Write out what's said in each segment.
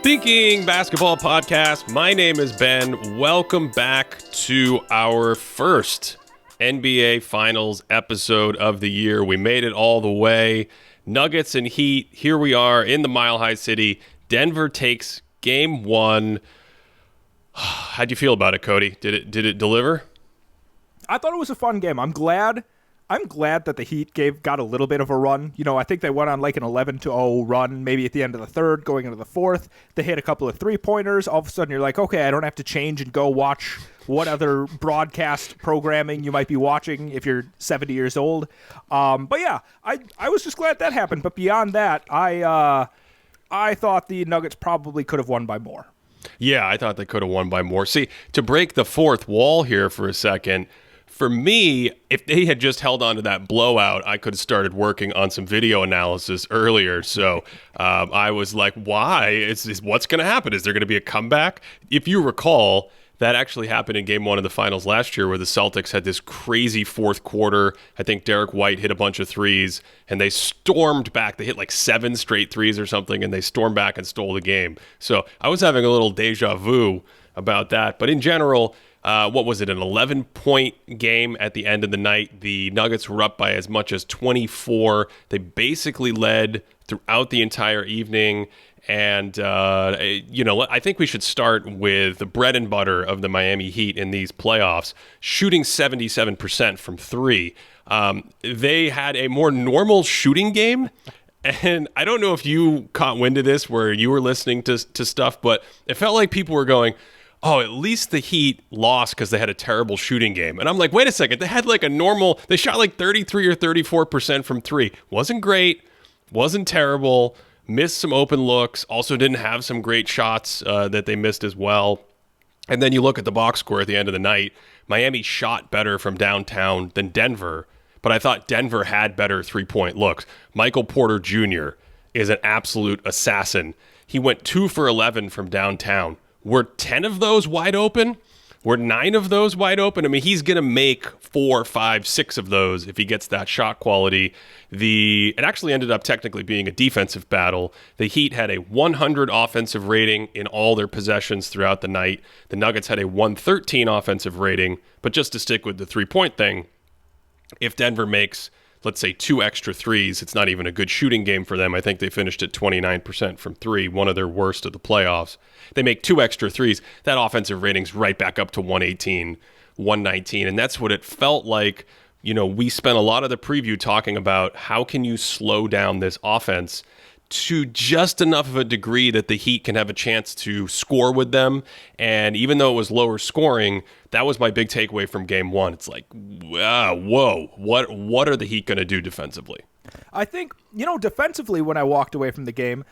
Thinking Basketball Podcast. My name is Ben. Welcome back to our first NBA Finals episode of the year. We made it all the way. Nuggets and Heat. Here we are in the Mile High City. Denver takes game one. How'd you feel about it, Cody? Did it deliver? I thought it was a fun game. I'm glad that the Heat got a little bit of a run. You know, I think they went on like an 11-0 run, maybe at the end of the third, going into the fourth. They hit a couple of three-pointers. All of a sudden, you're like, okay, I don't have to change and go watch what other broadcast programming you might be watching if you're 70 years old. But yeah, I was just glad that happened. But beyond that, I thought the Nuggets probably could have won by more. Yeah, I thought they could have won by more. See, to break the fourth wall here for a second, for me, if they had just held on to that blowout, I could have started working on some video analysis earlier. So I was like, why? What's going to happen? Is there going to be a comeback? If you recall, that actually happened in game one of the finals last year where the Celtics had this crazy fourth quarter. I think Derek White hit a bunch of threes, and they stormed back. They hit like 7 straight threes or something, and they stormed back and stole the game. So I was having a little deja vu about that. But in general, what was it, an 11-point game at the end of the night? The Nuggets were up by as much as 24. They basically led throughout the entire evening. And, I think we should start with the bread and butter of the Miami Heat in these playoffs, shooting 77% from three. They had a more normal shooting game. And I don't know if you caught wind of this where you were listening to stuff, but it felt like people were going, oh, at least the Heat lost because they had a terrible shooting game. And I'm like, wait a second. They had they shot like 33 or 34% from three. Wasn't great. Wasn't terrible. Missed some open looks. Also didn't have some great shots that they missed as well. And then you look at the box score at the end of the night. Miami shot better from downtown than Denver, but I thought Denver had better three-point looks. Michael Porter Jr. is an absolute assassin. He went 2 for 11 from downtown. Were 10 of those wide open? Were 9 of those wide open? I mean, he's going to make 4, 5, 6 of those if he gets that shot quality. It actually ended up technically being a defensive battle. The Heat had a 100 offensive rating in all their possessions throughout the night. The Nuggets had a 113 offensive rating. But just to stick with the three-point thing, if Denver makes, let's say, 2 extra threes, it's not even a good shooting game for them. I think they finished at 29% from three, one of their worst of the playoffs. They make 2 extra threes, that offensive rating's right back up to 118, 119. And that's what it felt like. You know, we spent a lot of the preview talking about how can you slow down this offense to just enough of a degree that the Heat can have a chance to score with them. And even though it was lower scoring, that was my big takeaway from game one. It's like, whoa, what are the Heat going to do defensively? I think, defensively, when I walked away from the game,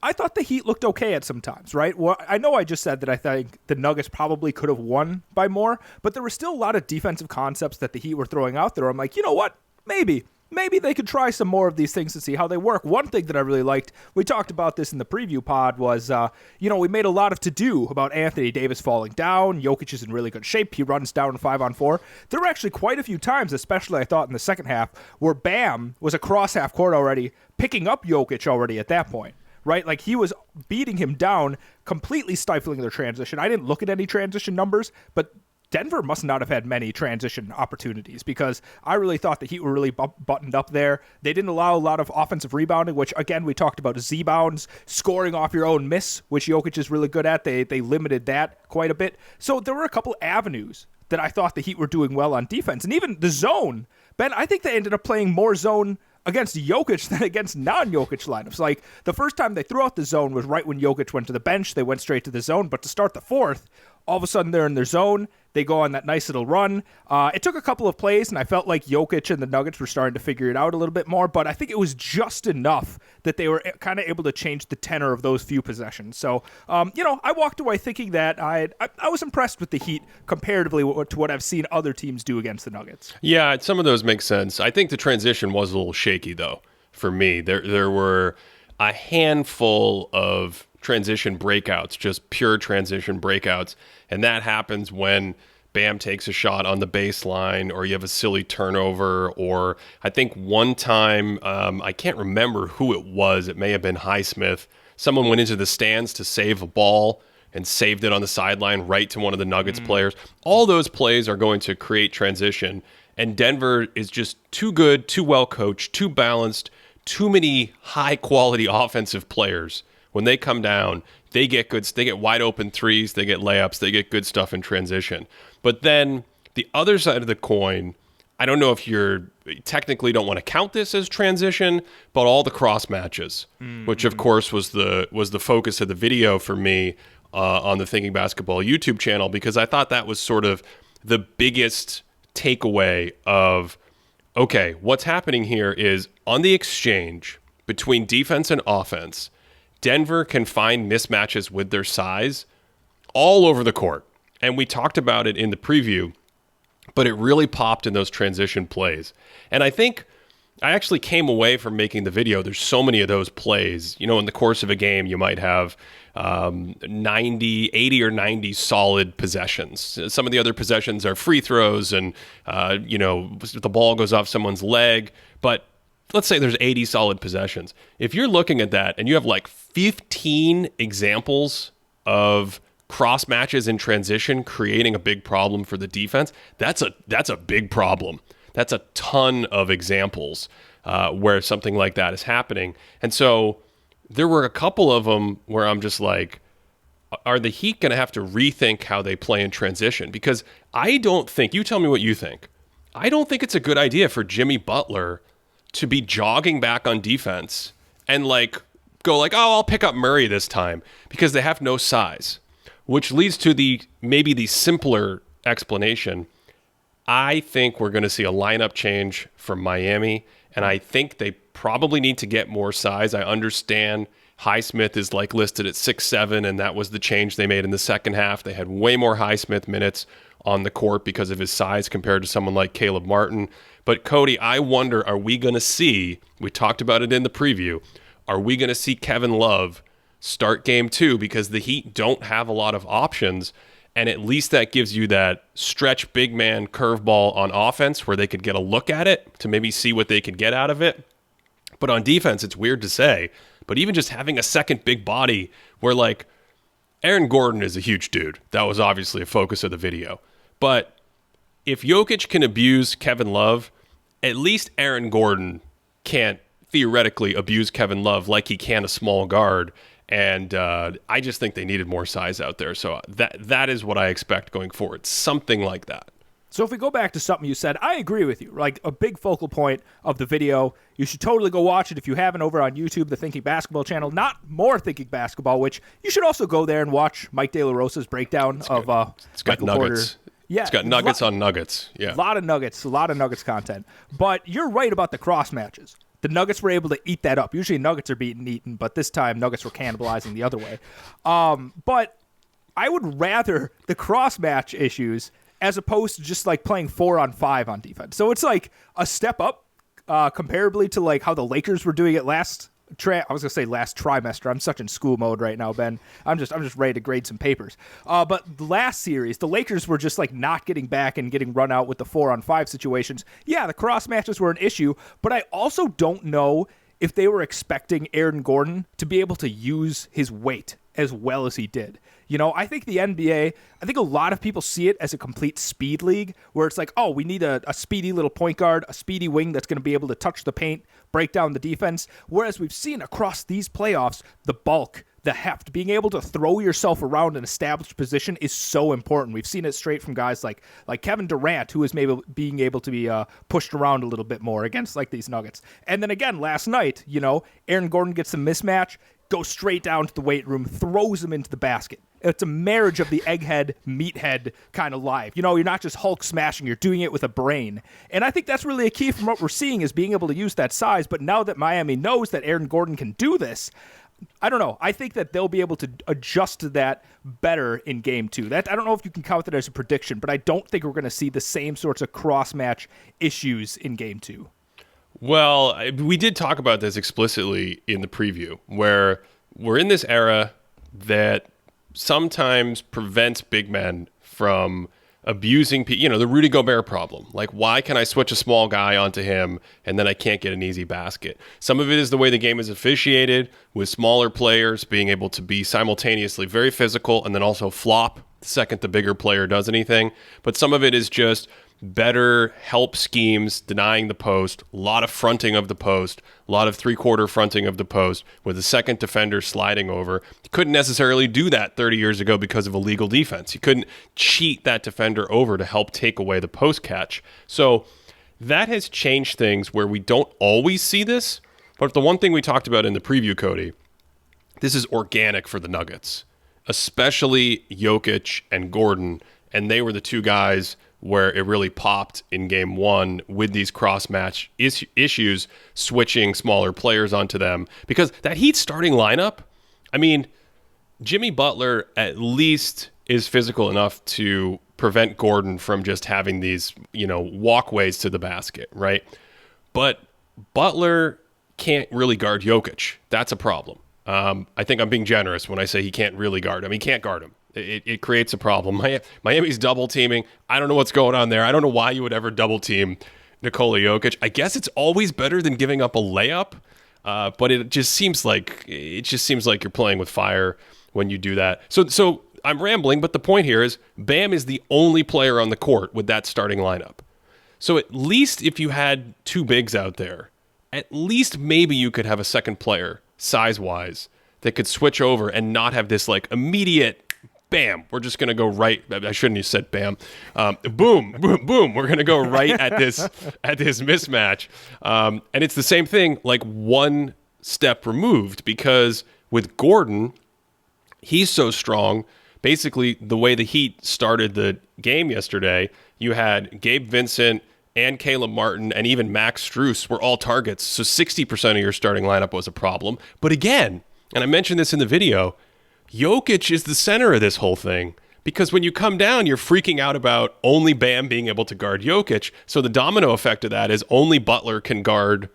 I thought the Heat looked okay at some times, right? Well, I know I just said that I think the Nuggets probably could have won by more, but there were still a lot of defensive concepts that the Heat were throwing out there. I'm like, you know what? Maybe they could try some more of these things to see how they work. One thing that I really liked, we talked about this in the preview pod, was, we made a lot of to-do about Anthony Davis falling down. Jokic is in really good shape. He runs down 5-on-4. There were actually quite a few times, especially I thought in the second half, where Bam was across half court already, picking up Jokic already at that point. Right? Like he was beating him down, completely stifling their transition. I didn't look at any transition numbers, but Denver must not have had many transition opportunities because I really thought the Heat were really buttoned up there. They didn't allow a lot of offensive rebounding, which, again, we talked about Z-bounds, scoring off your own miss, which Jokic is really good at. They limited that quite a bit. So there were a couple avenues that I thought the Heat were doing well on defense. And even the zone, Ben, I think they ended up playing more zone against Jokic than against non-Jokic lineups. Like, the first time they threw out the zone was right when Jokic went to the bench. They went straight to the zone. But to start the fourth, all of a sudden they're in their zone. They go on that nice little run. It took a couple of plays, and I felt like Jokic and the Nuggets were starting to figure it out a little bit more, but I think it was just enough that they were kind of able to change the tenor of those few possessions. So, I walked away thinking that I was impressed with the Heat comparatively to what I've seen other teams do against the Nuggets. Yeah, some of those make sense. I think the transition was a little shaky, though, for me. There were a handful of transition breakouts, just pure transition breakouts. And that happens when Bam takes a shot on the baseline, or you have a silly turnover, or I think one time, I can't remember who it was. It may have been Highsmith. someone went into the stands to save a ball and saved it on the sideline right to one of the Nuggets players. All those plays are going to create transition, and Denver is just too good, too well coached, too balanced, too many high-quality offensive players. When they come down, they get wide open threes, they get layups, they get good stuff in transition. But then the other side of the coin, I don't know if you're technically don't want to count this as transition, but all the cross matches, which of course was the focus of the video for me on the Thinking Basketball YouTube channel, because I thought that was sort of the biggest takeaway of, okay, what's happening here is on the exchange between defense and offense, Denver can find mismatches with their size all over the court. And we talked about it in the preview, but it really popped in those transition plays. And I think I actually came away from making the video. There's so many of those plays. You know, in the course of a game, you might have 80 or 90 solid possessions. Some of the other possessions are free throws and, the ball goes off someone's leg. But let's say there's 80 solid possessions. If you're looking at that and you have like 15 examples of cross matches in transition creating a big problem for the defense, that's a big problem. That's a ton of examples where something like that is happening. And so there were a couple of them where I'm just like, are the Heat going to have to rethink how they play in transition? Because I don't think, you tell me what you think, I don't think it's a good idea for Jimmy Butler to be jogging back on defense and go oh, I'll pick up Murray this time, because they have no size, which leads to maybe the simpler explanation. I think we're going to see a lineup change from Miami, and I think they probably need to get more size. I understand Highsmith is listed at 6'7", and that was the change they made in the second half. They had way more Highsmith minutes on the court because of his size compared to someone like Caleb Martin. But Cody, I wonder, are we going to see, we talked about it in the preview, are we going to see Kevin Love start game 2? Because the Heat don't have a lot of options, and at least that gives you that stretch big man curveball on offense where they could get a look at it to maybe see what they could get out of it. But on defense, it's weird to say, but even just having a second big body where Aaron Gordon is a huge dude. That was obviously a focus of the video. But if Jokic can abuse Kevin Love, at least Aaron Gordon can't theoretically abuse Kevin Love like he can a small guard. And I just think they needed more size out there. So that is what I expect going forward. Something like that. So if we go back to something you said, I agree with you. A big focal point of the video, you should totally go watch it if you haven't over on YouTube, the Thinking Basketball channel, not More Thinking Basketball, which you should also go there and watch Mike De La Rosa's breakdown of it's got Michael nuggets. Porter. Yeah, it's got nuggets on nuggets. Yeah, a lot of nuggets content. But you're right about the cross matches. The Nuggets were able to eat that up. Usually Nuggets are being eaten, but this time Nuggets were cannibalizing the other way. But I would rather the cross match issues as opposed to just playing 4-on-5 on defense. So it's a step up comparably to how the Lakers were doing it last trimester. I'm such in school mode right now, Ben. I'm just ready to grade some papers. But the last series, the Lakers were just not getting back and getting run out with the 4-on-5 situations. Yeah, the cross matches were an issue, but I also don't know if they were expecting Aaron Gordon to be able to use his weight as well as he did. I think the NBA, I think a lot of people see it as a complete speed league where it's oh, we need a speedy little point guard, a speedy wing that's going to be able to touch the paint, break down the defense. Whereas we've seen across these playoffs, the bulk, the heft, being able to throw yourself around an established position is so important. We've seen it straight from guys like Kevin Durant, who is maybe being able to be pushed around a little bit more against these Nuggets. And then again, last night, Aaron Gordon gets a mismatch, goes straight down to the weight room, throws him into the basket. It's a marriage of the egghead, meathead kind of life. You're not just Hulk smashing, you're doing it with a brain. And I think that's really a key from what we're seeing is being able to use that size. But now that Miami knows that Aaron Gordon can do this, I don't know. I think that they'll be able to adjust to that better in Game 2. I don't know if you can count that as a prediction, but I don't think we're going to see the same sorts of cross-match issues in Game 2. Well, we did talk about this explicitly in the preview, where we're in this era that sometimes prevents big men from abusing, the Rudy Gobert problem. Like, why can I switch a small guy onto him and then I can't get an easy basket? Some of it is the way the game is officiated, with smaller players being able to be simultaneously very physical and then also flop the second the bigger player does anything. But some of it is just better help schemes, denying the post, a lot of fronting of the post, a lot of three-quarter fronting of the post with the second defender sliding over. You couldn't necessarily do that 30 years ago because of illegal defense. You couldn't cheat that defender over to help take away the post catch. So that has changed things where we don't always see this. But the one thing we talked about in the preview, Cody, this is organic for the Nuggets, especially Jokic and Gordon. And they were the two guys where it really popped in game one with these cross-match issues, switching smaller players onto them. Because that Heat starting lineup, I mean, Jimmy Butler at least is physical enough to prevent Gordon from just having these, walkways to the basket, right? But Butler can't really guard Jokic. That's a problem. I think I'm being generous when I say he can't really guard him. He can't guard him. It creates a problem. Miami's double teaming. I don't know what's going on there. I don't know why you would ever double team Nikola Jokic. I guess it's always better than giving up a layup, but it just seems like you're playing with fire when you do that. So I'm rambling, but the point here is Bam is the only player on the court with that starting lineup. So at least if you had two bigs out there, at least maybe you could have a second player size-wise that could switch over and not have this like immediate bam, we're just going to go right. I shouldn't have said bam. Boom, boom, boom. We're going to go right at this mismatch. And it's the same thing, like one step removed, because with Gordon, he's so strong. Basically, the way the Heat started the game yesterday, you had Gabe Vincent and Caleb Martin and even Max Strus were all targets. So 60% of your starting lineup was a problem. But again, and I mentioned this in the video, Jokic is the center of this whole thing, because when you come down, you're freaking out about only Bam being able to guard Jokic. So the domino effect of that is only Butler can guard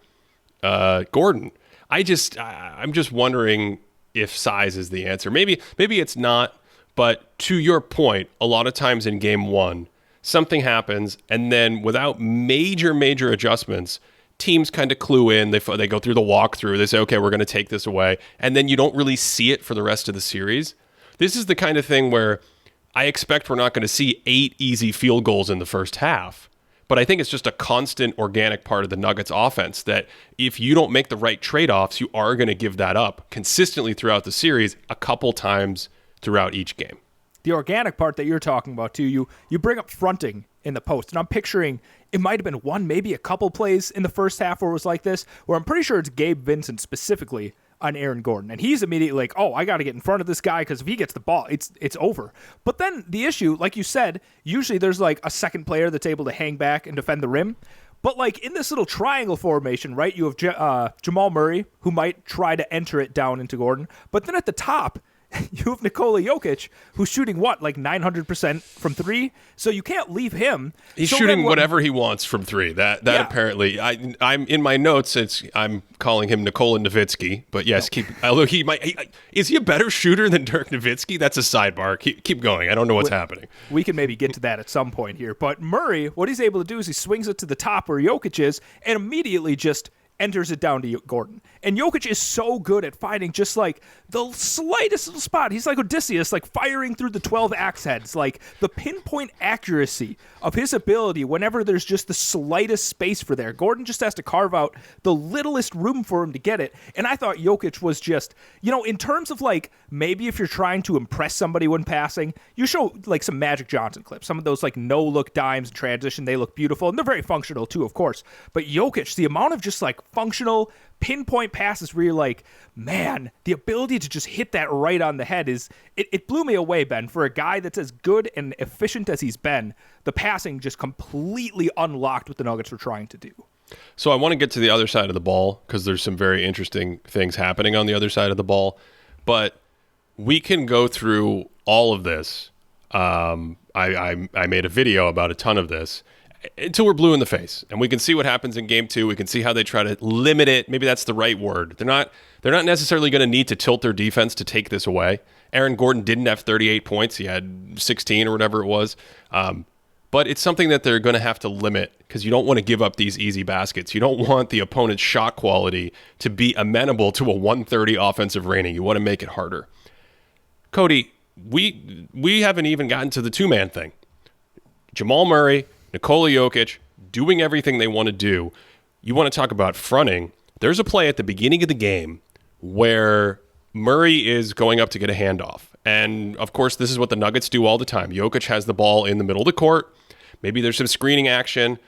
Gordon. I'm just wondering if size is the answer. Maybe it's not, but to your point, a lot of times in game one, something happens, and then without major adjustments, teams kind of clue in. They go through the walkthrough. They say, okay, we're going to take this away. And then you don't really see it for the rest of the series. This is the kind of thing where I expect we're not going to see 8 easy field goals in the first half. But I think it's just a constant organic part of the Nuggets offense that if you don't make the right trade-offs, you are going to give that up consistently throughout the series a couple times throughout each game. The organic part that you're talking about, too, you bring up fronting in the post. And I'm picturing it might have been one, maybe a couple plays in the first half where it was like this, where I'm pretty sure it's Gabe Vincent specifically on Aaron Gordon. And he's immediately like, oh, I got to get in front of this guy because if he gets the ball, it's over. But then the issue, like you said, usually there's like a second player that's able to hang back and defend the rim. But like in this little triangle formation, right, you have Jamal Murray, who might try to enter it down into Gordon. But then at the top, you have Nikola Jokic, who's shooting like 900% from three. So you can't leave him. He's shooting whatever he wants from three. That yeah. Apparently, I'm in my notes. I'm calling him Nikola Nowitzki. But yes, although is he a better shooter than Dirk Nowitzki? That's a sidebar. Keep going. I don't know what's happening. We can maybe get to that at some point here. But Murray, what he's able to do is he swings it to the top where Jokic is, and immediately just enters it down to Gordon. And Jokic is so good at finding just like the slightest little spot. He's like Odysseus, like firing through the 12 axe heads. Like the pinpoint accuracy of his ability whenever there's just the slightest space for there. Gordon just has to carve out the littlest room for him to get it. And I thought Jokic was just, in terms of like maybe if you're trying to impress somebody when passing, you show like some Magic Johnson clips. Some of those like no-look dimes in transition, they look beautiful. And they're very functional too, of course. But Jokic, the amount of just like functional pinpoint passes where you're like, man, the ability to just hit that right on the head it blew me away, Ben. For a guy that's as good and efficient as he's been, the passing just completely unlocked what the Nuggets were trying to do. So I want to get to the other side of the ball because there's some very interesting things happening on the other side of the ball, but we can go through all of this. I made a video about a ton of this until we're blue in the face, and we can see what happens in game 2. We can see how they try to limit it. Maybe that's the right word. They're not necessarily going to need to tilt their defense to take this away. Aaron Gordon didn't have 38 points. He had 16 or whatever it was. but it's something that they're going to have to limit because you don't want to give up these easy baskets. You don't want the opponent's shot quality to be amenable to a 130 offensive rating. You want to make it harder. Cody, we haven't even gotten to the two-man thing. Jamal Murray, Nikola Jokic, doing everything they want to do. You want to talk about fronting. There's a play at the beginning of the game where Murray is going up to get a handoff. And, of course, this is what the Nuggets do all the time. Jokic has the ball in the middle of the court. Maybe there's some screening action.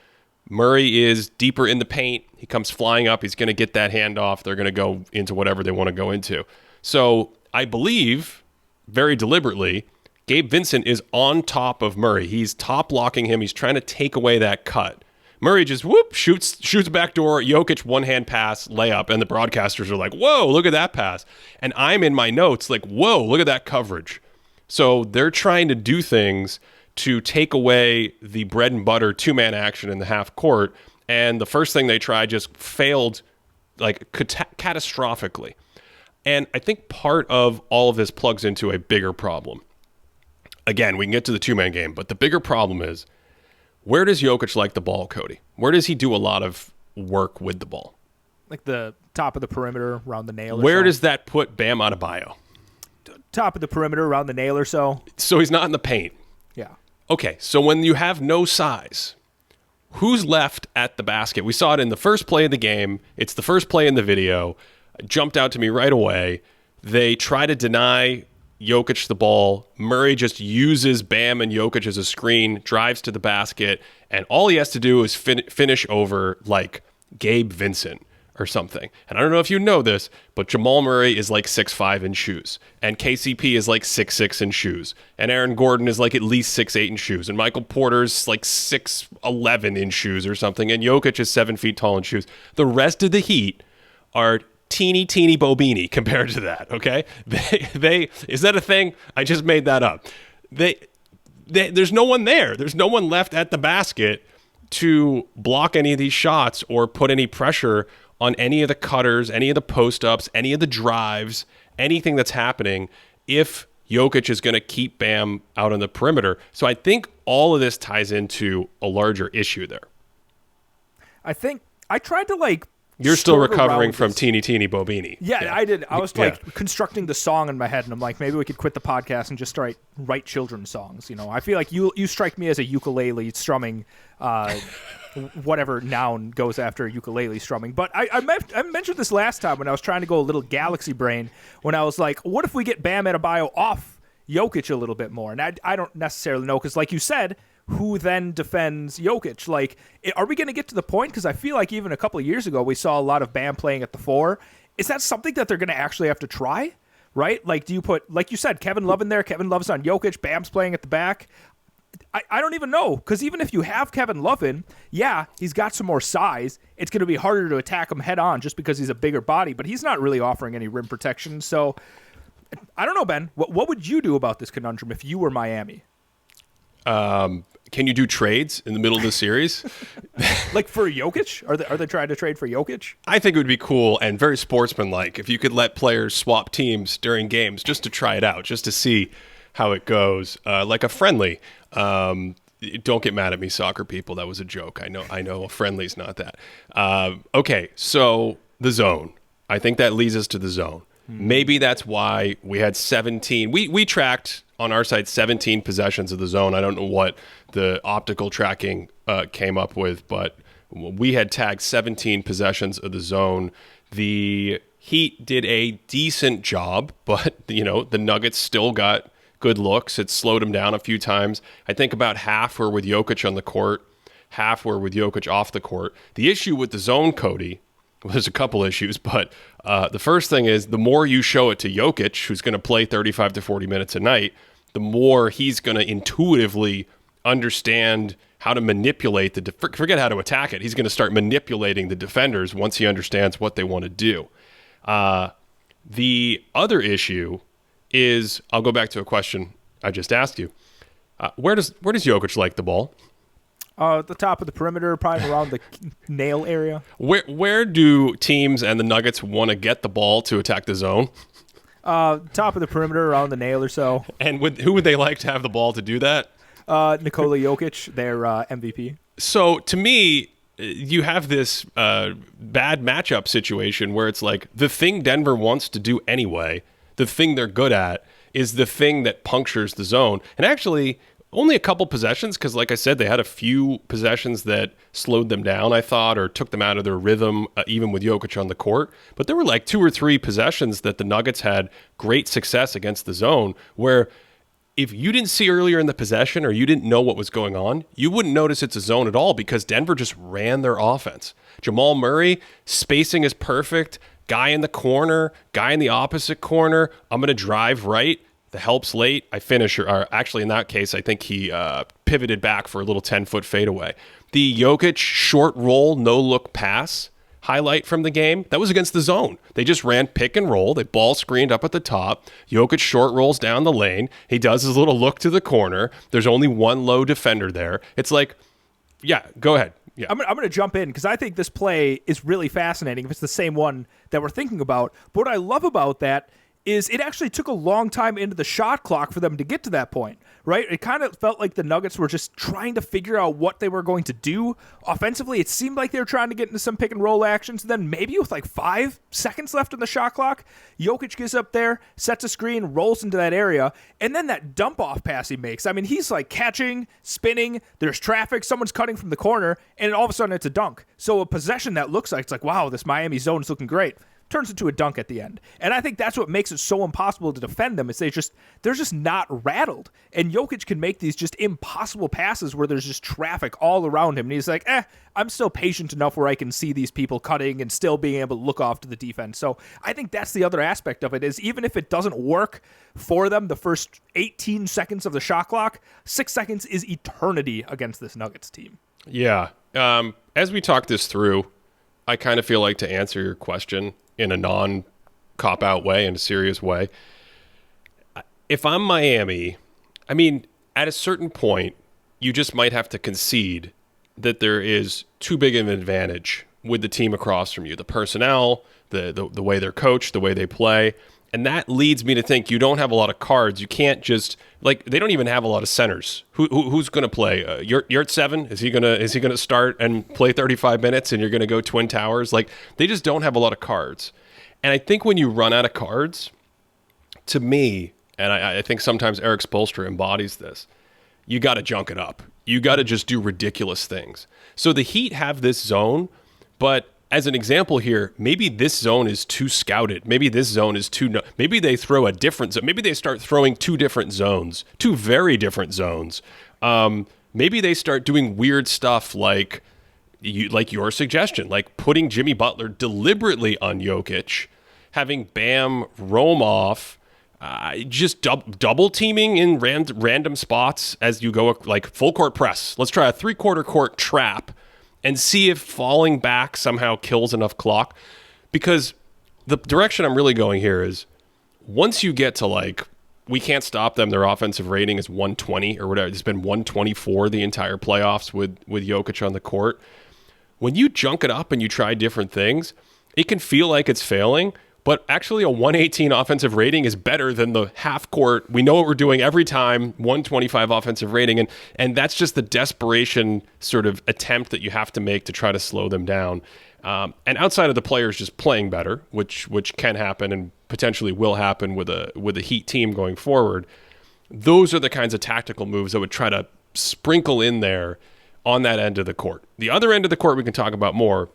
Murray is deeper in the paint. He comes flying up. He's going to get that handoff. They're going to go into whatever they want to go into. So I believe, very deliberately, Gabe Vincent is on top of Murray. He's top blocking him. He's trying to take away that cut. Murray just shoots back door. Jokic one-hand pass, layup, and the broadcasters are like, whoa, look at that pass. And I'm in my notes like, whoa, look at that coverage. So they're trying to do things to take away the bread and butter two-man action in the half court. And the first thing they tried just failed like catastrophically. And I think part of all of this plugs into a bigger problem. Again, we can get to the two-man game, but the bigger problem is, where does Jokic like the ball, Cody? Where does he do a lot of work with the ball? Like the top of the perimeter around the nail. Where does that put Bam Adebayo? Top of the perimeter around the nail or so. So he's not in the paint. Yeah. Okay, so when you have no size, who's left at the basket? We saw it in the first play of the game. It's the first play in the video. It jumped out to me right away. They try to deny Jokic the ball. Murray just uses Bam and Jokic as a screen, drives to the basket, and all he has to do is finish over like Gabe Vincent or something. And I don't know if you know this, but Jamal Murray is like 6'5" in shoes, and KCP is like 6'6" in shoes, and Aaron Gordon is like at least 6'8" in shoes, and Michael Porter's like 6'11" in shoes or something, and Jokic is 7 feet tall in shoes. The rest of the Heat are teeny bobini compared to that. Okay, they is that a thing? I just made that up. There's no one there. There's no one left at the basket to block any of these shots or put any pressure on any of the cutters, any of the post ups, any of the drives, anything that's happening. If Jokic is going to keep Bam out on the perimeter, so I think all of this ties into a larger issue there. I think I tried to like. You're still recovering from teeny bobini. Yeah, I did. I was constructing the song in my head, and I'm like, maybe we could quit the podcast and just write children's songs. You know, I feel like you strike me as a ukulele strumming, whatever noun goes after ukulele strumming. But I mentioned this last time when I was trying to go a little galaxy brain, when I was like, what if we get Bam Adebayo off Jokic a little bit more? And I don't necessarily know, because like you said, who then defends Jokic? Like, are we going to get to the point? Because I feel like even a couple of years ago, we saw a lot of Bam playing at the 4. Is that something that they're going to actually have to try? Right? Like, do you put, like you said, Kevin Love in there? Kevin Love's on Jokic. Bam's playing at the back. I don't even know. Because even if you have Kevin Love in, yeah, he's got some more size. It's going to be harder to attack him head on just because he's a bigger body. But he's not really offering any rim protection. So, I don't know, Ben. What would you do about this conundrum if you were Miami? Can you do trades in the middle of the series? Like for Jokic? Are they trying to trade for Jokic? I think it would be cool and very sportsmanlike if you could let players swap teams during games just to try it out, just to see how it goes. Like a friendly. Don't get mad at me, soccer people. That was a joke. I know a friendly's not that. Okay, so the zone. I think that leads us to the zone. Maybe that's why we had 17. We tracked on our side 17 possessions of the zone. I don't know what the optical tracking came up with, but we had tagged 17 possessions of the zone. The Heat did a decent job, but the Nuggets still got good looks. It slowed them down a few times. I think about half were with Jokic on the court, half were with Jokic off the court. The issue with the zone, Cody, well, there's a couple issues, but the first thing is the more you show it to Jokic, who's going to play 35 to 40 minutes a night, the more he's going to intuitively understand how to manipulate forget how to attack it. He's going to start manipulating the defenders once he understands what they want to do. The other issue is, I'll go back to a question I just asked you. Where does Jokic like the ball? At the top of the perimeter, probably around the nail area. Where do teams and the Nuggets want to get the ball to attack the zone? Top of the perimeter, around the nail or so. And who would they like to have the ball to do that? Nikola Jokic, their MVP? So to me, you have this bad matchup situation where it's like the thing Denver wants to do anyway, the thing they're good at, is the thing that punctures the zone. And actually, only a couple possessions, because like I said, they had a few possessions that slowed them down, I thought, or took them out of their rhythm, even with Jokic on the court. But there were like 2 or 3 possessions that the Nuggets had great success against the zone, where if you didn't see earlier in the possession or you didn't know what was going on, you wouldn't notice it's a zone at all because Denver just ran their offense. Jamal Murray, spacing is perfect. Guy in the corner, guy in the opposite corner. I'm going to drive right. The help's late. I finish. Or actually, in that case, I think he pivoted back for a little 10-foot fadeaway. The Jokic short roll, no-look pass highlight from the game, that was against the zone. They just ran pick and roll. They ball screened up at the top. Jokic short rolls down the lane. He does his little look to the corner. There's only one low defender there. It's like, yeah, go ahead. Yeah. I'm going to jump in because I think this play is really fascinating if it's the same one that we're thinking about. But what I love about that is it actually took a long time into the shot clock for them to get to that point, right? It kind of felt like the Nuggets were just trying to figure out what they were going to do. Offensively, it seemed like they were trying to get into some pick and roll actions. And then maybe with like 5 seconds left in the shot clock, Jokic gets up there, sets a screen, rolls into that area, and then that dump off pass he makes. I mean, he's like catching, spinning, there's traffic, someone's cutting from the corner, and all of a sudden it's a dunk. So a possession that looks like, it's like, wow, this Miami zone is looking great, turns into a dunk at the end. And I think that's what makes it so impossible to defend them, is they're just not rattled. And Jokic can make these just impossible passes where there's just traffic all around him. And he's like, I'm still patient enough where I can see these people cutting and still being able to look off to the defense. So I think that's the other aspect of it, is even if it doesn't work for them the first 18 seconds of the shot clock, 6 seconds is eternity against this Nuggets team. Yeah. As we talk this through, I kind of feel like, to answer your question in a non-cop-out way, in a serious way, if I'm Miami, I mean, at a certain point, you just might have to concede that there is too big of an advantage with the team across from you, the personnel, the way they're coached, the way they play. And that leads me to think you don't have a lot of cards. You can't just, like, they don't even have a lot of centers. Who's going to play? You're at 7. Is he gonna start and play 35 minutes and you're going to go Twin Towers? Like, they just don't have a lot of cards. And I think when you run out of cards, to me, and I think sometimes Eric Spoelstra embodies this, you got to junk it up. You got to just do ridiculous things. So the Heat have this zone, but as an example here, maybe this zone is too scouted. Maybe this zone is too... Maybe they throw a different zone. Maybe they start throwing 2 different zones, 2 very different zones. Maybe they start doing weird stuff like your suggestion, like putting Jimmy Butler deliberately on Jokic, having Bam roam off, just double teaming in random spots as you go, like full court press. Let's try a 3/4 court trap and see if falling back somehow kills enough clock. Because the direction I'm really going here is, once you get to, like, we can't stop them, their offensive rating is 120 or whatever. It's been 124 the entire playoffs with Jokic on the court. When you junk it up and you try different things, it can feel like it's failing, but actually a 118 offensive rating is better than the half court. We know what we're doing every time, 125 offensive rating. And that's just the desperation sort of attempt that you have to make to try to slow them down. And outside of the players just playing better, which can happen and potentially will happen with a Heat team going forward, those are the kinds of tactical moves that would try to sprinkle in there on that end of the court. The other end of the court we can talk about more,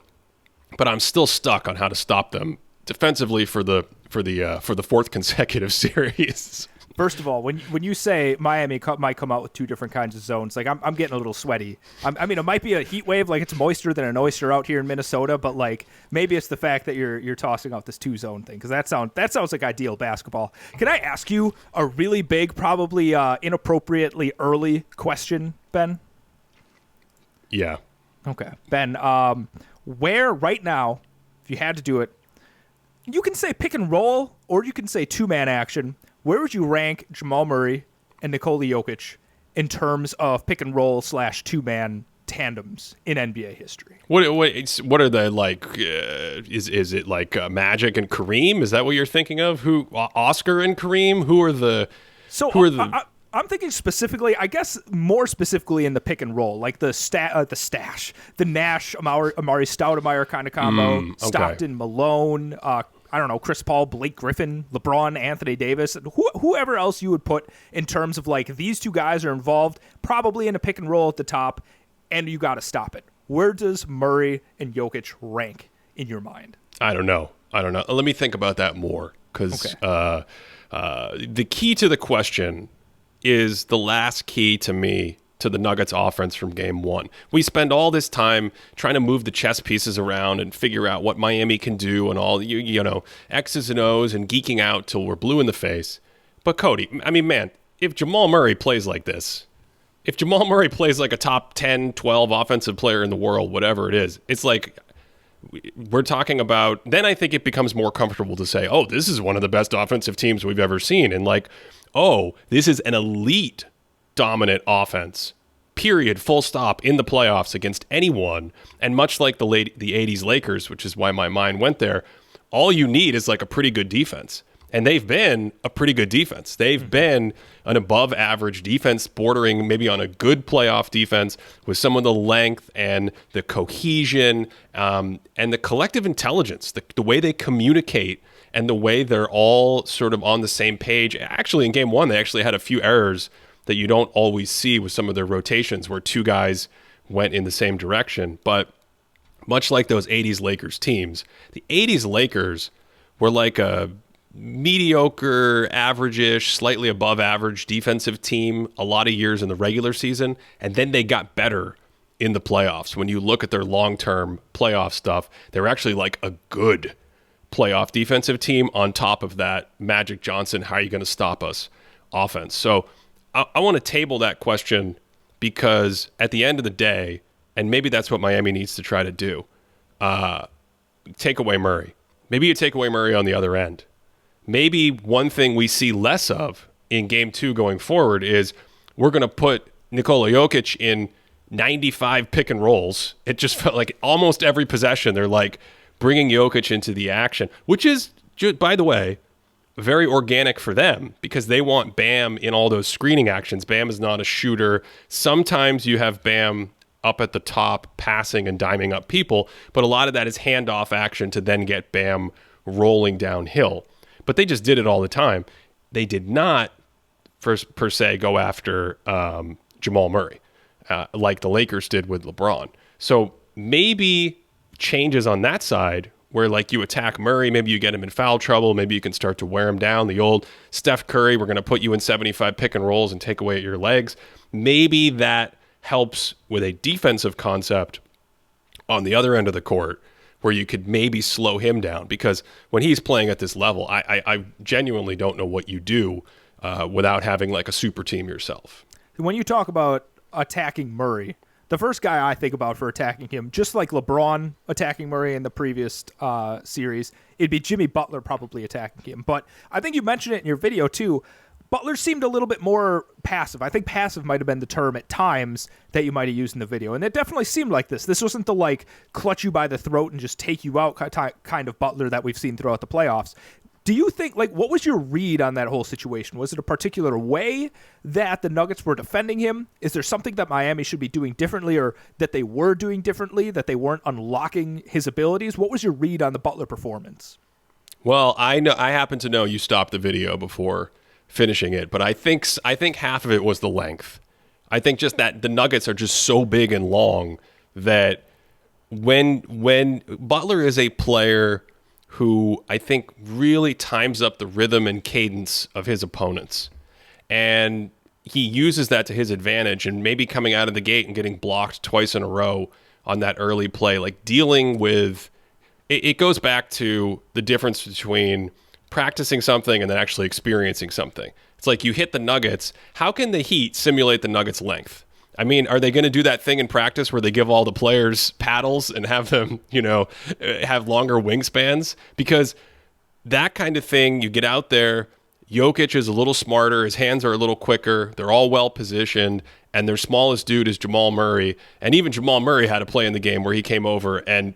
but I'm still stuck on how to stop them defensively for the 4th consecutive series. First of all, when you say Miami might come out with 2 different kinds of zones, like I'm getting a little sweaty. I mean, it might be a heat wave, like it's moister than an oyster out here in Minnesota, but like maybe it's the fact that you're tossing out this 2-zone thing, because that sounds like ideal basketball. Can I ask you a really big, probably inappropriately early question, Ben? Yeah. Okay, Ben. Where right now, if you had to do it, you can say pick and roll, or you can say 2-man action. Where would you rank Jamal Murray and Nikola Jokic in terms of pick and roll / 2-man tandems in NBA history? What are the, like? Is it like Magic and Kareem? Is that what you're thinking of? Who, Oscar and Kareem? Who are the? I'm thinking specifically, I guess more specifically in the pick and roll, like the Nash, Amari Stoudemire kind of combo, Okay. Stockton, Malone, I don't know, Chris Paul, Blake Griffin, LeBron, Anthony Davis, whoever else you would put in terms of like these two guys are involved, probably in a pick and roll at the top, and you got to stop it. Where does Murray and Jokic rank in your mind? I don't know. Let me think about that more, because the key to the question is the last key to me to the Nuggets offense from game one. We spend all this time trying to move the chess pieces around and figure out what Miami can do and all, you know, X's and O's and geeking out till we're blue in the face. But Cody, I mean, man, if Jamal Murray plays like this, if Jamal Murray plays like a top 10, 12 offensive player in the world, whatever it is, it's like we're talking about, then I think it becomes more comfortable to say, oh, this is one of the best offensive teams we've ever seen. And like, oh, this is an elite dominant offense, period, full stop, in the playoffs against anyone. And much like the 80s Lakers, which is why my mind went there, all you need is like a pretty good defense. And they've been a pretty good defense. They've been an above average defense, bordering maybe on a good playoff defense with some of the length and the cohesion and the collective intelligence, the way they communicate and the way they're all sort of on the same page. Actually, in game one, they actually had a few errors that you don't always see with some of their rotations where two guys went in the same direction. But much like those 80s Lakers teams, the 80s Lakers were like a mediocre, average-ish, slightly above average defensive team a lot of years in the regular season, and then they got better in the playoffs. When you look at their long-term playoff stuff, they're actually like a good playoff defensive team on top of that Magic Johnson, how are you going to stop us offense? So I want to table that question because at the end of the day, and maybe that's what Miami needs to try to do, take away Murray. Maybe you take away Murray on the other end. Maybe one thing we see less of in game two going forward is we're going to put Nikola Jokic in 95 pick and rolls. It just felt like almost every possession they're like bringing Jokic into the action, which is, by the way, very organic for them because they want Bam in all those screening actions. Bam is not a shooter. Sometimes you have Bam up at the top passing and diming up people, but a lot of that is handoff action to then get Bam rolling downhill. But they just did it all the time. They did not, per se, go after Jamal Murray like the Lakers did with LeBron. So maybe changes on that side where like you attack Murray, maybe you get him in foul trouble, maybe you can start to wear him down. The old Steph Curry, we're going to put you in 75 pick and rolls and take away at your legs. Maybe that helps with a defensive concept on the other end of the court where you could maybe slow him down, because when he's playing at this level, I genuinely don't know what you do without having like a super team yourself. When you talk about attacking Murray, the first guy I think about for attacking him, just like LeBron attacking Murray in the previous series, it'd be Jimmy Butler probably attacking him. But I think you mentioned it in your video too. Butler seemed a little bit more passive. I think passive might have been the term at times that you might have used in the video. And it definitely seemed like this. This wasn't the like clutch you by the throat and just take you out kind of Butler that we've seen throughout the playoffs. Do you think, like, what was your read on that whole situation? Was it a particular way that the Nuggets were defending him? Is there something that Miami should be doing differently or that they were doing differently, that they weren't unlocking his abilities? What was your read on the Butler performance? Well, I happen to know you stopped the video before finishing it, but I think half of it was the length. I think just that the Nuggets are just so big and long that when Butler is a player who I think really times up the rhythm and cadence of his opponents, and he uses that to his advantage, and maybe coming out of the gate and getting blocked twice in a row on that early play, like dealing with it goes back to the difference between practicing something and then actually experiencing something. It's like you hit the Nuggets. How can the Heat simulate the Nuggets' length? I mean, are they going to do that thing in practice where they give all the players paddles and have them, have longer wingspans? Because that kind of thing, you get out there, Jokic is a little smarter, his hands are a little quicker, they're all well positioned, and their smallest dude is Jamal Murray. And even Jamal Murray had a play in the game where he came over and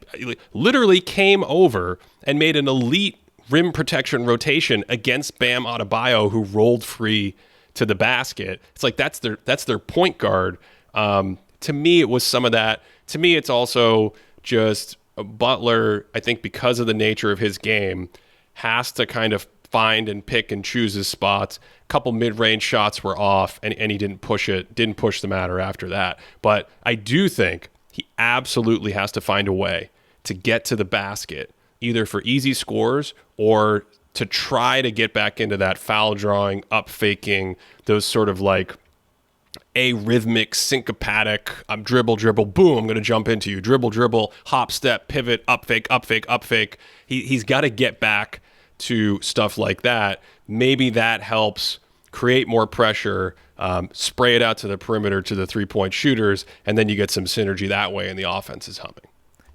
literally came over and made an elite rim protection rotation against Bam Adebayo, who rolled free to the basket. It's like that's their point guard. To me, it was some of that. To me, it's also just Butler, I think because of the nature of his game, has to kind of find and pick and choose his spots. A couple mid-range shots were off, and he didn't push the matter after that. But I do think he absolutely has to find a way to get to the basket, either for easy scores or to try to get back into that foul drawing, up faking, those sort of like arrhythmic, syncopatic, I'm dribble, boom, I'm going to jump into you. Dribble, hop, step, pivot, up fake. He's got to get back to stuff like that. Maybe that helps create more pressure, spray it out to the perimeter to the three-point shooters, and then you get some synergy that way and the offense is humming.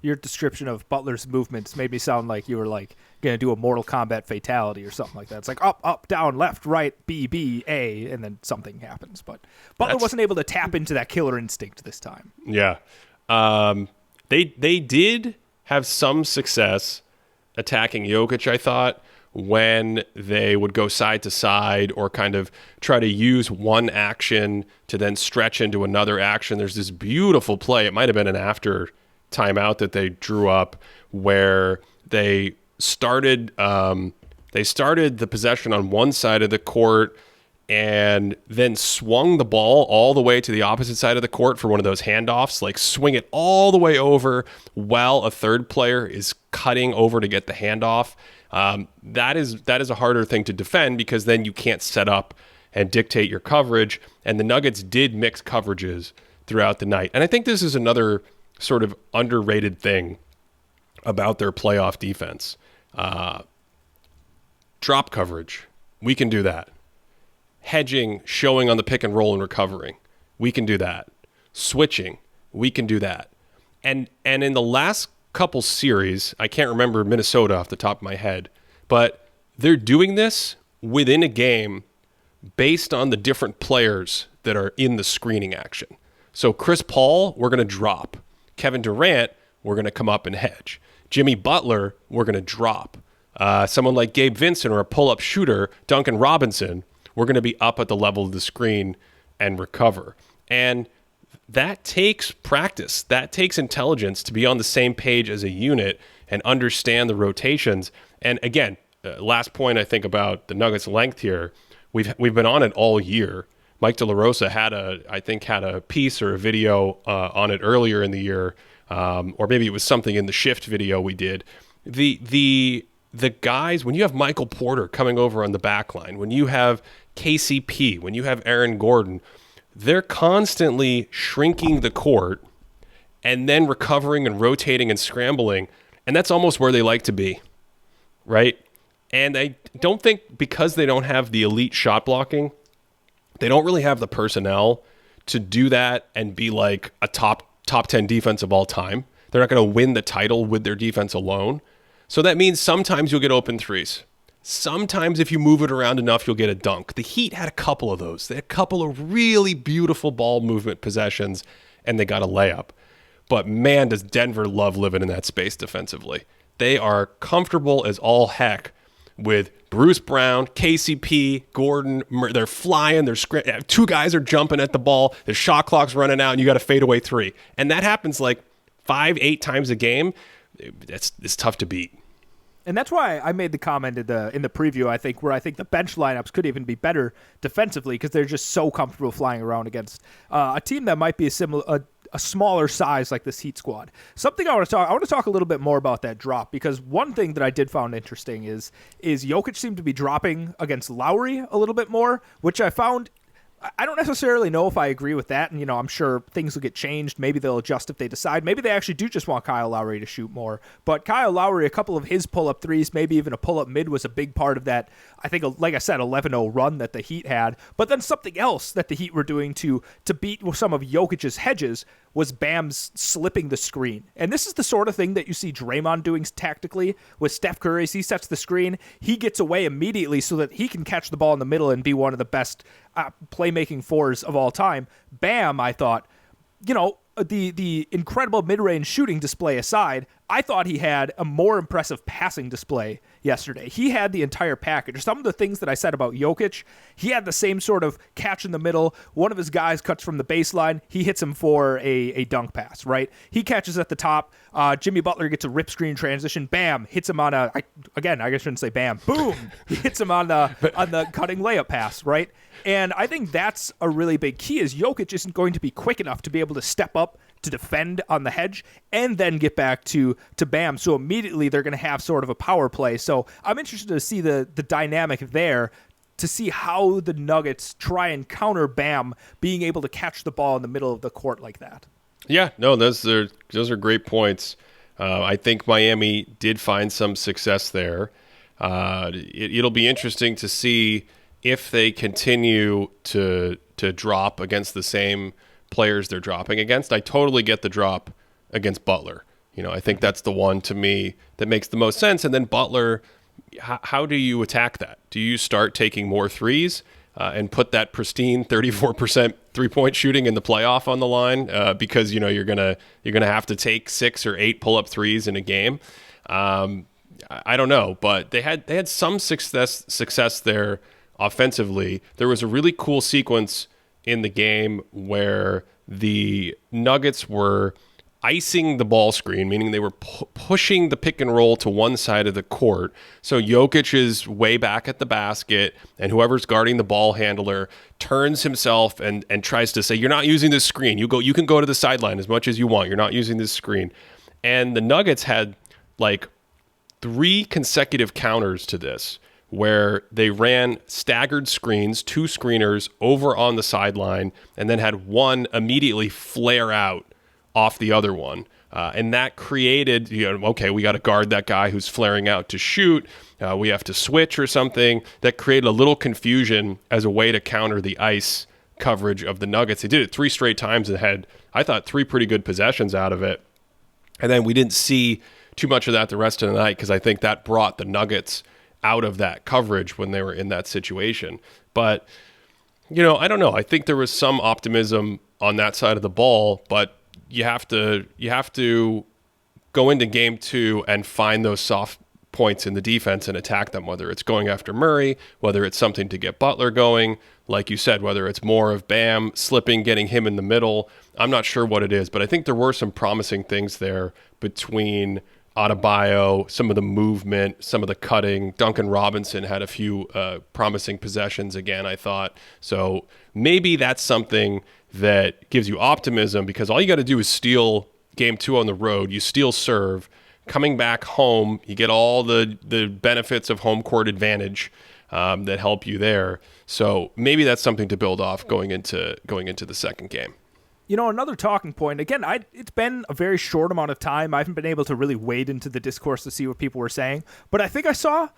Your description of Butler's movements made me sound like you were like going to do a Mortal Kombat fatality or something like that. It's like up, down, left, right, B, A, and then something happens. But Butler wasn't able to tap into that killer instinct this time. Yeah. They did have some success attacking Jokic, I thought, when they would go side to side or kind of try to use one action to then stretch into another action. There's this beautiful play. It might have been an after timeout that they drew up where they started the possession on one side of the court and then swung the ball all the way to the opposite side of the court for one of those handoffs, like swing it all the way over while a third player is cutting over to get the handoff. That is a harder thing to defend because then you can't set up and dictate your coverage. And the Nuggets did mix coverages throughout the night. And I think this is another sort of underrated thing about their playoff defense. Drop coverage, we can do that. Hedging, showing on the pick and roll and recovering, we can do that. Switching, we can do that. And in the last couple series, I can't remember Minnesota off the top of my head, but they're doing this within a game based on the different players that are in the screening action. So Chris Paul, we're going to drop. Kevin Durant, we're going to come up and hedge. Jimmy Butler, we're going to drop. Someone like Gabe Vincent or a pull-up shooter, Duncan Robinson, we're going to be up at the level of the screen and recover. And that takes practice. That takes intelligence to be on the same page as a unit and understand the rotations. And again, last point I think about the Nuggets' length here, we've been on it all year. Mike De La Rosa had a piece or a video on it earlier in the year, or maybe it was something in the shift video we did. The guys, when you have Michael Porter coming over on the back line, when you have KCP, when you have Aaron Gordon, they're constantly shrinking the court and then recovering and rotating and scrambling, and that's almost where they like to be, right? And I don't think because they don't have the elite shot blocking, they don't really have the personnel to do that and be like a top 10 defense of all time. They're not going to win the title with their defense alone. So that means sometimes you'll get open threes. Sometimes if you move it around enough, you'll get a dunk. The Heat had a couple of those. They had a couple of really beautiful ball movement possessions, and they got a layup. But man, does Denver love living in that space defensively. They are comfortable as all heck with Bruce Brown, KCP, Gordon. They're flying. Two guys are jumping at the ball. The shot clock's running out, and you got a fadeaway three. And that happens like 5-8 times a game. It's tough to beat. And that's why I made the comment in the preview, I think the bench lineups could even be better defensively because they're just so comfortable flying around against a team that might be a smaller size like this Heat squad. Something I want to talk a little bit more about that drop because one thing that I did find interesting is Jokic seemed to be dropping against Lowry a little bit more, which I found. I don't necessarily know if I agree with that, and I'm sure things will get changed. Maybe they'll adjust if they decide. Maybe they actually do just want Kyle Lowry to shoot more. But Kyle Lowry, a couple of his pull-up threes, maybe even a pull-up mid was a big part of that, I think, like I said, 11-0 run that the Heat had. But then something else that the Heat were doing to beat some of Jokic's hedges was Bam's slipping the screen. And this is the sort of thing that you see Draymond doing tactically with Steph Curry. As he sets the screen, he gets away immediately so that he can catch the ball in the middle and be one of the best playmaking fours of all time. Bam, I thought, the incredible mid-range shooting display aside, I thought he had a more impressive passing display yesterday. He had the entire package. Some of the things that I said about Jokic, he had the same sort of catch in the middle. One of his guys cuts from the baseline. He hits him for a dunk pass, right? He catches at the top. Jimmy Butler gets a rip screen transition. Bam! Hits him on I shouldn't say bam. Boom! He hits him on the cutting layup pass, right? And I think that's a really big key is Jokic isn't going to be quick enough to be able to step up to defend on the hedge and then get back to Bam. So immediately they're going to have sort of a power play. So I'm interested to see the dynamic there to see how the Nuggets try and counter Bam being able to catch the ball in the middle of the court like that. Yeah, no, those are great points. I think Miami did find some success there. It'll be interesting to see if they continue to drop against the same players they're dropping against. I totally get the drop against Butler. I think that's the one to me that makes the most sense. And then Butler, how do you attack that? Do you start taking more threes and put that pristine 34% three-point shooting in the playoff on the line because you're gonna have to take 6 or 8 pull-up threes in a game? I don't know, but they had some success there offensively. There was a really cool sequence in the game where the Nuggets were icing the ball screen, meaning they were pushing the pick and roll to one side of the court. So Jokic is way back at the basket, and whoever's guarding the ball handler turns himself and tries to say, "You're not using this screen. You can go to the sideline as much as you want. You're not using this screen." And the Nuggets had like 3 consecutive counters to this, where they ran staggered screens, 2 screeners over on the sideline, and then had one immediately flare out off the other one. And that created, okay, we got to guard that guy who's flaring out to shoot. We have to switch or something. That created a little confusion as a way to counter the ice coverage of the Nuggets. They did it 3 straight times and had, I thought, 3 pretty good possessions out of it. And then we didn't see too much of that the rest of the night because I think that brought the Nuggets out of that coverage when they were in that situation. But, I don't know. I think there was some optimism on that side of the ball, but you have to go into game 2 and find those soft points in the defense and attack them, whether it's going after Murray, whether it's something to get Butler going, like you said, whether it's more of Bam slipping, getting him in the middle. I'm not sure what it is, but I think there were some promising things there between Adebayo, some of the movement, some of the cutting. Duncan Robinson had a few promising possessions again, I thought. So maybe that's something that gives you optimism because all you got to do is steal game 2 on the road. You steal serve. Coming back home, you get all the benefits of home court advantage that help you there. So maybe that's something to build off going into the second game. Another talking point, again, it's been a very short amount of time. I haven't been able to really wade into the discourse to see what people were saying. But I think I saw,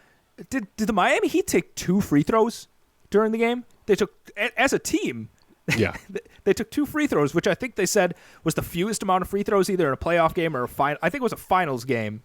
did the Miami Heat take 2 free throws during the game? They took, as a team, yeah, they took 2 free throws, which I think they said was the fewest amount of free throws either in a playoff game or a final. I think it was a finals game,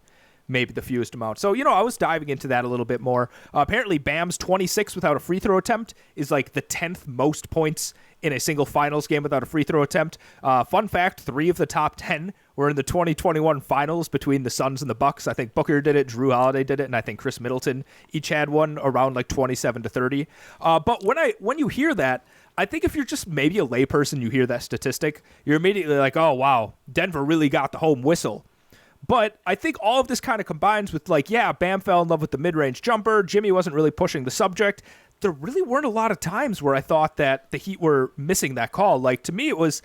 maybe the fewest amount. So, I was diving into that a little bit more. Apparently, Bam's 26 without a free throw attempt is like the 10th most points in a single finals game without a free throw attempt. Fun fact, 3 of the top 10 were in the 2021 finals between the Suns and the Bucks. I think Booker did it, Drew Holiday did it, and I think Chris Middleton each had one around like 27-30. But when you hear that, I think if you're just maybe a layperson, you hear that statistic, you're immediately like, oh, wow, Denver really got the home whistle. But I think all of this kind of combines with Bam fell in love with the mid-range jumper. Jimmy wasn't really pushing the subject. There really weren't a lot of times where I thought that the Heat were missing that call. Like, to me, it was,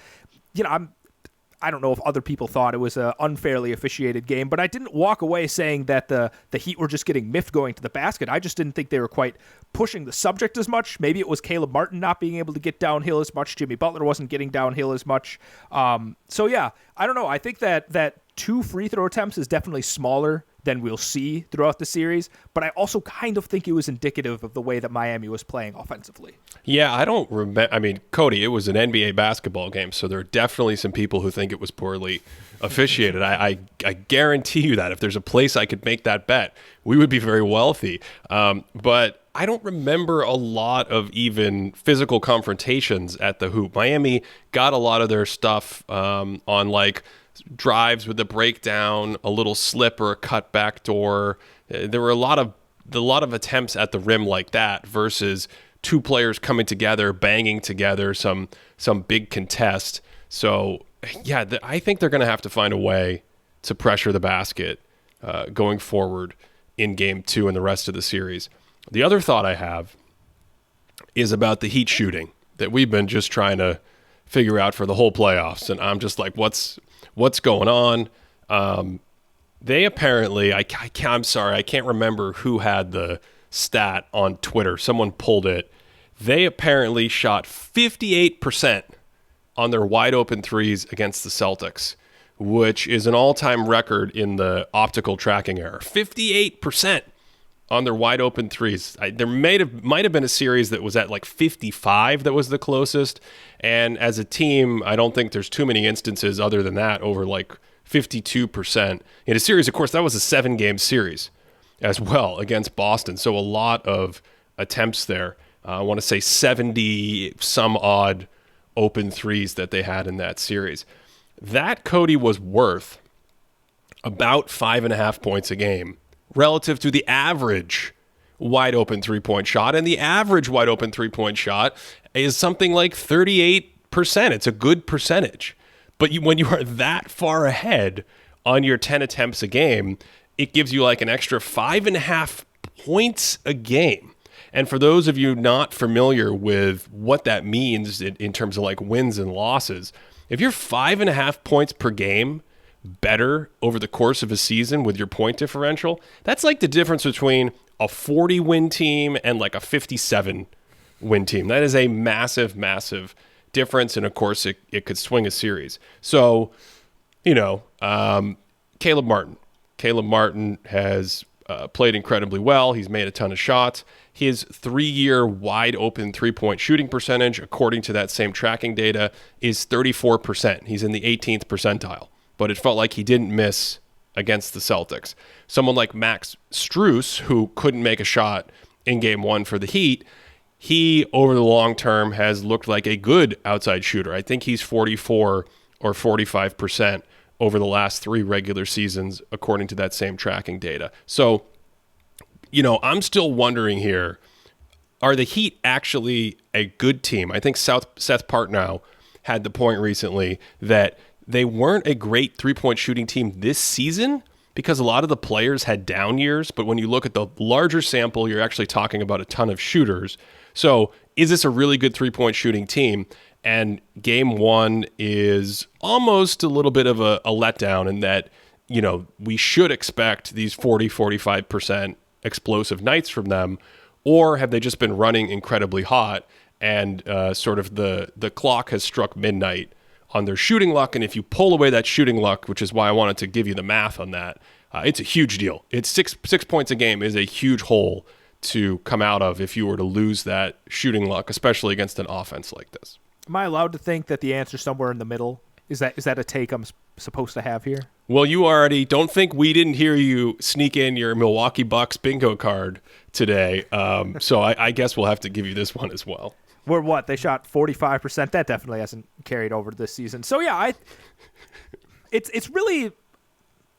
I don't know if other people thought it was an unfairly officiated game, but I didn't walk away saying that the Heat were just getting miffed going to the basket. I just didn't think they were quite pushing the subject as much. Maybe it was Caleb Martin not being able to get downhill as much. Jimmy Butler wasn't getting downhill as much. So, yeah, I don't know. I think that 2 free throw attempts is definitely smaller than we'll see throughout the series, but I also kind of think it was indicative of the way that Miami was playing offensively. Yeah, I don't remember. I mean, Cody, it was an NBA basketball game, so there are definitely some people who think it was poorly officiated. I guarantee you that if there's a place I could make that bet, we would be very wealthy. But I don't remember a lot of even physical confrontations at the hoop. Miami got a lot of their stuff on drives with a breakdown, a little slip or a cut back door. There were a lot of attempts at the rim like that versus two players coming together, banging together, some big contest. So, yeah, I think they're going to have to find a way to pressure the basket going forward in Game 2 and the rest of the series. The other thought I have is about the Heat shooting that we've been just trying to figure out for the whole playoffs. And I'm just like, what's going on? They apparently, I'm sorry, I can't remember who had the stat on Twitter. Someone pulled it. They apparently shot 58% on their wide open threes against the Celtics, which is an all-time record in the optical tracking era. 58% on their wide open threes. There might have been a series that was at like 55 that was the closest. And as a team, I don't think there's too many instances other than that over like 52%. In a series, of course, that was a 7-game series as well against Boston. So a lot of attempts there. I want to say 70 some odd open threes that they had in that series. That, Cody, was worth about 5.5 points a game relative to the average wide open three-point shot. And the average wide open three-point shot is something like 38%. It's a good percentage. But when you are that far ahead on your 10 attempts a game, it gives you like an extra 5.5 points a game. And for those of you not familiar with what that means in terms of like wins and losses, if you're 5.5 points per game better over the course of a season with your point differential, that's like the difference between a 40-win team and like a 57-win team. That is a massive, massive difference. And of course, it could swing a series. So, Caleb Martin. Caleb Martin has played incredibly well. He's made a ton of shots. His 3-year wide open three-point shooting percentage, according to that same tracking data, is 34%. He's in the 18th percentile, but it felt like he didn't miss against the Celtics. Someone like Max Strus, who couldn't make a shot in Game 1 for the Heat, he, over the long term, has looked like a good outside shooter. I think he's 44 or 45% over the last 3 regular seasons, according to that same tracking data. So, I'm still wondering here, are the Heat actually a good team? I think Seth Partnow had the point recently that they weren't a great three-point shooting team this season because a lot of the players had down years. But when you look at the larger sample, you're actually talking about a ton of shooters. So is this a really good three-point shooting team? And Game 1 is almost a little bit of a letdown in that, we should expect these 40-45% explosive nights from them, or have they just been running incredibly hot and sort of the clock has struck midnight on their shooting luck? And if you pull away that shooting luck, which is why I wanted to give you the math on that, it's a huge deal. It's six points a game is a huge hole to come out of if you were to lose that shooting luck, especially against an offense like this. Am I allowed to think that the answer's somewhere in the middle? Is that a take I'm supposed to have here? Well, you already don't think we didn't hear you sneak in your Milwaukee Bucks bingo card today. So I guess we'll have to give you this one as well. Where what? They shot 45%. That definitely hasn't carried over this season. So yeah, it's really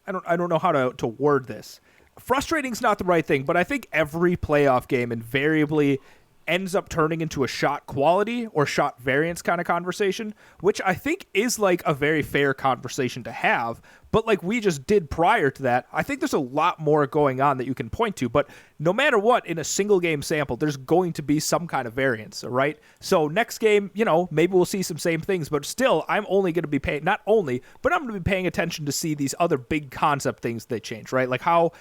I don't know how to word this. Frustrating's not the right thing, but I think every playoff game invariably ends up turning into a shot quality or shot variance kind of conversation, which I think is like a very fair conversation to have. But like we just did prior to that, I think there's a lot more going on that you can point to. But no matter what, in a single game sample, there's going to be some kind of variance, right? So next game, maybe we'll see some same things, but still, I'm only going to be paying, not only, but I'm going to be paying attention to see these other big concept things that change, right? Like how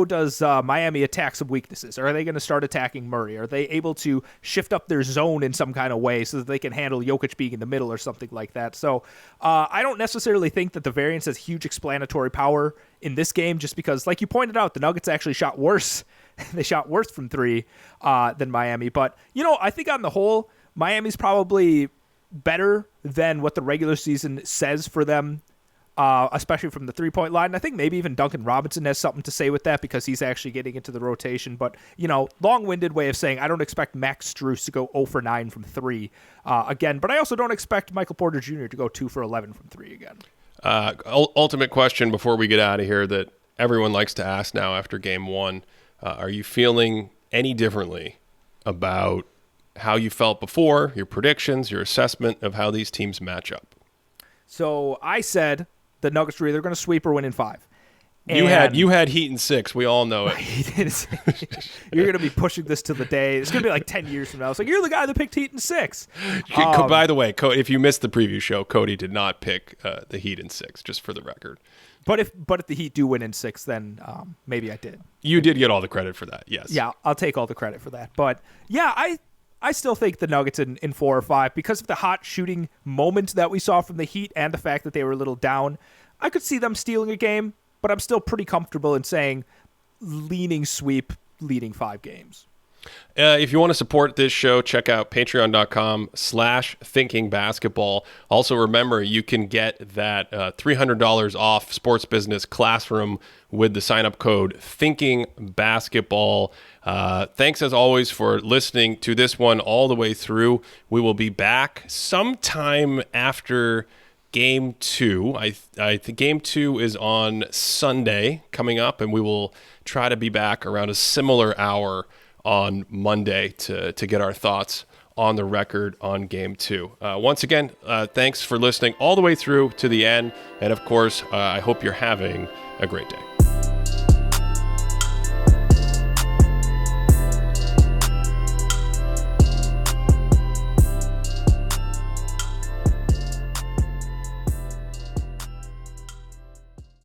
does Miami attack some weaknesses? Are they going to start attacking Murray? Are they able to shift up their zone in some kind of way so that they can handle Jokic being in the middle or something like that? So I don't necessarily think that the variance has huge explanatory power in this game, just because, like you pointed out, the Nuggets actually shot worse. They shot worse from 3 than Miami. But, I think on the whole, Miami's probably better than what the regular season says for them, especially from the three-point line. I think maybe even Duncan Robinson has something to say with that because he's actually getting into the rotation. But, long-winded way of saying I don't expect Max Strus to go 0 for 9 from 3 again. But I also don't expect Michael Porter Jr. to go 2 for 11 from 3 again. Ultimate question before we get out of here that everyone likes to ask now after game one. Are you feeling any differently about how you felt before, your predictions, your assessment of how these teams match up? So I said the Nuggets were either going to sweep or win in 5. You had Heat in 6. We all know it. You're going to be pushing this to the day. It's going to be like 10 years from now. It's like, you're the guy that picked Heat in 6. By the way, if you missed the preview show, Cody did not pick the Heat in 6, just for the record. But if the Heat do win in 6, then maybe I did. You did get all the credit for that, yes. Yeah, I'll take all the credit for that. But yeah, I still think the Nuggets in 4 or 5, because of the hot shooting moment that we saw from the Heat and the fact that they were a little down, I could see them stealing a game, but I'm still pretty comfortable in saying leaning sweep, leading 5 games. If you want to support this show, check out patreon.com/thinkingbasketball. Also, remember, you can get that $300 off Sports Business Classroom with the sign-up code ThinkingBasketball. Thanks, as always, for listening to this one all the way through. We will be back sometime after Game 2. I think Game 2 is on Sunday coming up, and we will try to be back around a similar hour on Monday to get our thoughts on the record on Game 2. Once again, thanks for listening all the way through to the end. And, of course, I hope you're having a great day.